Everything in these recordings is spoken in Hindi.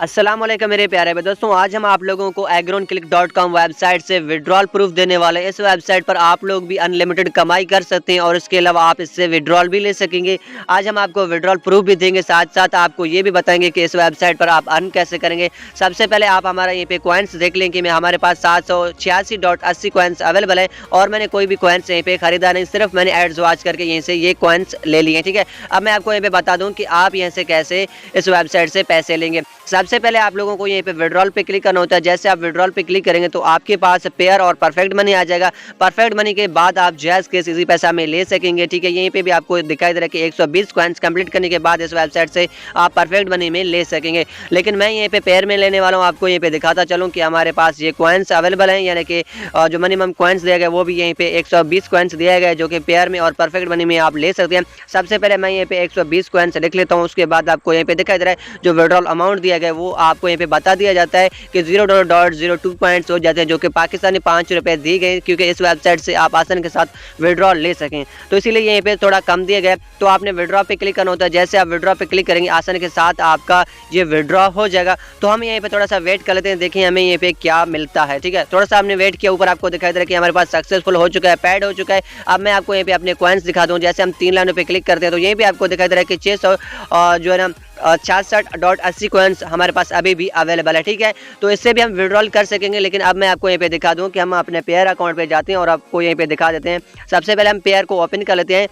अस्सलामुअलैकुम मेरे प्यारे भाई दोस्तों, आज हम आप लोगों को agroclick.com वेबसाइट से विड्रॉल प्रूफ देने वाले हैं। इस वेबसाइट पर आप लोग भी अनलिमिटेड कमाई कर सकते हैं और इसके अलावा आप इससे विड्रॉल भी ले सकेंगे। आज हम आपको विड्रॉल प्रूफ भी देंगे, साथ साथ आपको ये भी बताएंगे कि इस वेबसाइट पर आप अर्न कैसे करेंगे। सबसे पहले आप हमारा यहाँ पे कॉइन्स देख लें कि हमारे पास 786.80 कॉइन्स अवेलेबल है और मैंने कोई भी कॉइन्स यहाँ पे खरीदा नहीं, सिर्फ मैंने एड्स वॉच करके यहीं से ये कॉइन्स ले लिए। ठीक है, अब मैं आपको यहाँ पे बता दूँ कि आप यहाँ से कैसे इस वेबसाइट से पैसे लेंगे। सबसे पहले आप लोगों को यहीं पे विड्रॉल पे क्लिक करना होता है। जैसे आप विड्रॉल पे क्लिक करेंगे तो आपके पास पेयर और परफेक्ट मनी आ जाएगा। परफेक्ट मनी के बाद आप JazzCash इजी पैसा में ले सकेंगे। ठीक है, यहीं पे भी आपको दिखाई दे रहा है कि 120 कॉइन्स कंप्लीट करने के बाद इस वेबसाइट से आप परफेक्ट मनी में ले सकेंगे। लेकिन मैं यहीं पे पेयर में लेने वाला हूँ, आपको यहीं पे दिखाता चलूँ कि हमारे पास ये कॉइन्स अवेलेबल हैं, यानी कि जो मिनिमम कॉइन्स दिया गया वो भी यहीं पे 120 कॉइन्स दिया गया है, जो कि पेयर में और परफेक्ट मनी में आप ले सकते हैं। सबसे पहले मैं यहीं पे 120 कॉइन्स लिख लेता हूँ, उसके बाद आपको यहीं पे दिखाई दे रहा है जो विड्रॉल अमाउंट दिया गया है वो आपको यहाँ पे बता दिया जाता है कि $0.02 पॉइंट्स हो जाते हैं, जो कि पाकिस्तानी 5 रुपए दी गए, क्योंकि इस वेबसाइट से आप आसानी के साथ विड्रॉल ले सकें। तो इसीलिए यहीं पे थोड़ा कम दिए गए। तो आपने विड्रॉ पे क्लिक करना होता है। जैसे आप विड्रॉ पे क्लिक करेंगे आसानी के साथ आपका ये विड्रॉ हो जाएगा। तो हम यहीं पे थोड़ा सा वेट कर लेते हैं, देखिए हमें यहीं पे क्या मिलता है। ठीक है, थोड़ा सा हमने वेट किया, ऊपर आपको दिखाई दे रहा है कि हमारे पास सक्सेसफुल हो चुका है, पैड हो चुका है। अब मैं आपको यहीं पे अपने कॉइन्स दिखा दूँ। जैसे हम 3 लाइनों पे क्लिक करते हैं तो यहीं पे आपको दिखाई दे रहा है कि 600 जो है ना 66.80 कॉइन्स हमारे पास अभी भी अवेलेबल है। ठीक है, तो इससे भी हम विड्रॉल कर सकेंगे। लेकिन अब मैं आपको यहाँ पे दिखा दूं कि हम अपने पेयर अकाउंट पे जाते हैं और आपको यहीं पे दिखा देते हैं। सबसे पहले हम पेयर को ओपन कर लेते हैं।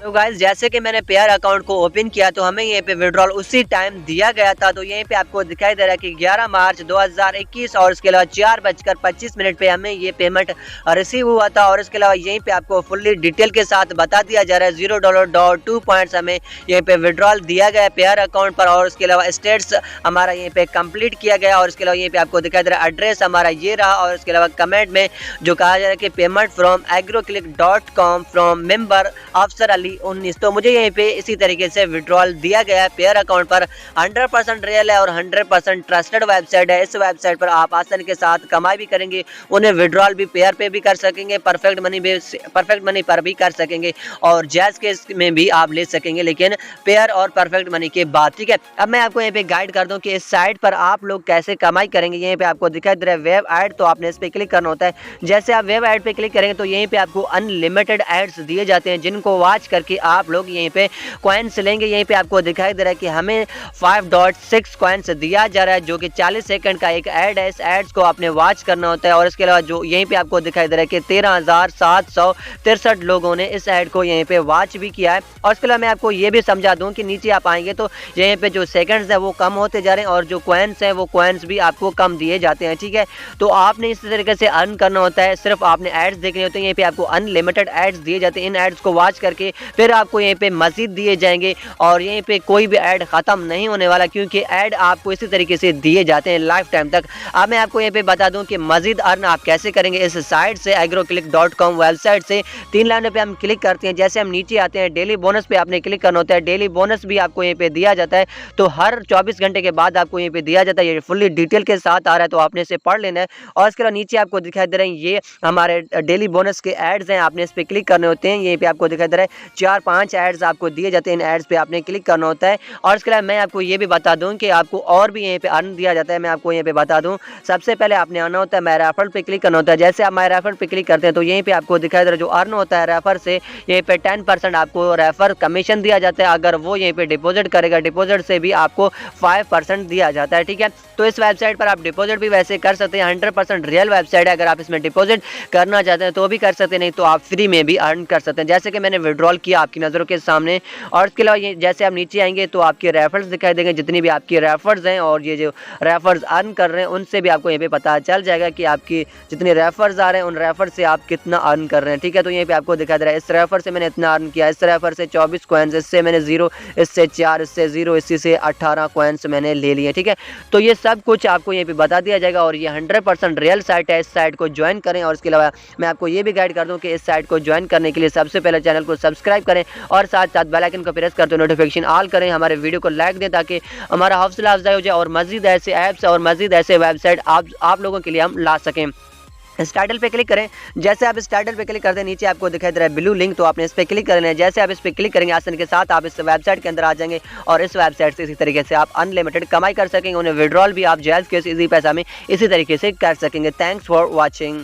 तो गाइस, जैसे कि मैंने पेयर अकाउंट को ओपन किया तो हमें यहीं पे विड्रॉल उसी टाइम दिया गया था। तो यहीं पे आपको दिखाई दे रहा है कि 11 मार्च 2021 और उसके अलावा 4:25 पे हमें ये पेमेंट रिसीव हुआ था। और इसके अलावा यहीं पे आपको फुल्ली डिटेल के साथ बता दिया जा रहा है $0.2 पॉइंट्स हमें यहीं पे विड्रॉल दिया गया है पेयर अकाउंट पर। और उसके अलावा स्टेट्स हमारा यहीं पे कंप्लीट किया गया और उसके अलावा यहीं पे आपको दिखाई दे रहा है एड्रेस हमारा ये रहा। और उसके अलावा कमेंट में जो कहा जा रहा है कि payment from agroclick.com from member अफसर अली 19। तो मुझे यहीं पे इसी तरीके से विड्रॉल दिया गया है पेयर अकाउंट पर। 100% रियल है और 100% ट्रस्टेड वेबसाइट है। इस वेबसाइट पर आप आसानी के साथ कमाई भी करेंगे, उन्हें विड्रॉल भी पेयर पे भी कर सकेंगे, परफेक्ट मनी पर भी कर सकेंगे और JazzCash में भी आप ले सकेंगे, लेकिन पेयर और परफेक्ट मनी के बाद। ठीक है, अब मैं आपको यहाँ पे गाइड कर दूं कि इस साइट पर आप लोग कैसे कमाई करेंगे। यहीं पे आपको दिखाई दे रहा है वेब ऐड, तो आपने इस पे क्लिक करना होता है। जैसे आप वेब ऐड पे क्लिक करेंगे तो यहीं पे आपको अनलिमिटेड एड्स दिए जाते हैं, जिनको वॉच करके आप लोग यहीं पे कॉइन्स लेंगे। यहीं पे आपको दिखाई दे रहा है कि हमें 5.6 कॉइन्स दिया जा रहा है, जो कि 40 सेकंड का एक ऐड है। इस एड्स को आपने वॉच करना होता है। और इसके अलावा जो यहीं पे आपको दिखाई दे रहा है कि 13,763 लोगों ने इस ऐड को यहीं पे वॉच भी किया है। और इसके अलावा मैं आपको ये भी समझा दूं कि नीचे आप आएंगे तो यहीं पे जो सेकंड्स है वो कम होते जा रहे हैं और जो कॉइन्स है वो कॉइन्स भी आपको कम दिए जाते हैं। ठीक है, तो आपने इस तरीके से अर्न करना होता है। सिर्फ आपने एड्स देखने होते हैं, यहीं पे आपको अनलिमिटेड एड्स दिए जाते हैं। इन एड्स को वॉच करके फिर आपको यहीं पे मजीद दिए जाएंगे और यहीं पे कोई भी ऐड खत्म नहीं होने वाला, क्योंकि ऐड आपको इसी तरीके से दिए जाते हैं लाइफ टाइम तक। अब मैं आपको यहीं पे बता दूं कि मजीद अर्न आप कैसे करेंगे इस साइट से, agroclick.com वेबसाइट से। 3 लाइनों पे हम क्लिक करते हैं। जैसे हम नीचे आते हैं डेली बोनस पे आपने क्लिक करना होता है। डेली बोनस भी आपको यहीं पे दिया जाता है, तो हर 24 घंटे के बाद आपको यहीं पे दिया जाता है। ये फुल्ली डिटेल के साथ आ रहा है, तो आपने इसे पढ़ लेना है। और इसके अलावा नीचे आपको दिखाई दे रहे हैं ये हमारे डेली बोनस के एड्स हैं, आपने इस पे क्लिक करने होते हैं। यहीं पे आपको दिखाई दे रहा है 4-5 एड्स आपको दिए जाते हैं। इन एड्स पे आपने क्लिक करना होता है। और इसके अलावा मैं आपको ये भी बता दूं कि आपको और भी यहीं पे अर्न दिया जाता है। मैं आपको यहीं पे बता दूं, सबसे पहले आपने आना होता है माय रेफर पे क्लिक करना होता है। जैसे आप माय रेफर पे क्लिक करते हैं तो यहीं पे आपको दिखाई दे रहा है जो अर्न होता है रेफर से, यहीं पे 10% आपको रेफर कमीशन दिया जाता है। अगर वो यहीं पे डिपॉजिट करेगा, डिपॉजिट से भी आपको 5% दिया जाता है। ठीक है, तो इस वेबसाइट पर आप डिपॉजिट भी वैसे कर सकते हैं। 100% रियल वेबसाइट है, अगर आप इसमें डिपॉजिट करना चाहते हैं तो भी कर सकते हैं, नहीं तो आप फ्री में भी अर्न कर सकते हैं। जैसे कि मैंने विड्रॉल किया आपकी नज़रों के सामने। और इसके अलावा ये जैसे आप नीचे आएंगे तो आपके रेफर्स दिखाई देंगे, जितनी भी आपकी रेफर्स हैं और ये जो रेफर्स अर्न कर रहे हैं उनसे भी आपको यहाँ पे पता चल जाएगा कि आपकी जितने रेफर्स आ रहे हैं उन रेफर से आप कितना अर्न कर रहे हैं। ठीक है, तो यहीं पे आपको दिखा दे रहा है इस रेफर से मैंने इतना अर्न किया, इस रेफर से 24 कॉइन्स, इससे मैंने 0, इससे 4, इससे 0, इसी से 18 कॉइन्स मैंने ले लिए। ठीक है, तो ये सब कुछ आपको यहाँ पे बता दिया जाएगा और ये 100% रियल साइट है। इस साइट को ज्वाइन करें। और इसके अलावा मैं आपको ये भी गाइड कर दूँ कि इस साइट को ज्वाइन करने के लिए सबसे पहले चैनल को सब्सक्राइब करें और साथ साथ बेल आइकन को प्रेस करते नोटिफिकेशन ऑल करें, हमारे वीडियो को लाइक दें ताकि हमारा हौसला अफजाई हो जाए और मजीद ऐसे ऐप्स और मजीद ऐसे वेबसाइट आप लोगों के लिए हम ला सकें। इस टाइटल पे क्लिक करें। जैसे आप इस टाइटल पे क्लिक करते हैं नीचे आपको दिखाई दे रहा है ब्लू लिंक, तो आपने इस पे क्लिक करना है। जैसे आप इस पे क्लिक करेंगे आसानी के साथ आप इस वेबसाइट के अंदर आ जाएंगे और इस वेबसाइट से इसी तरीके से आप अनलिमिटेड कमाई कर सकेंगे। उन्हें विड्रॉल भी आप जैज़ कैश इजी पैसा में इसी तरीके से कर सकेंगे। Thanks for watching.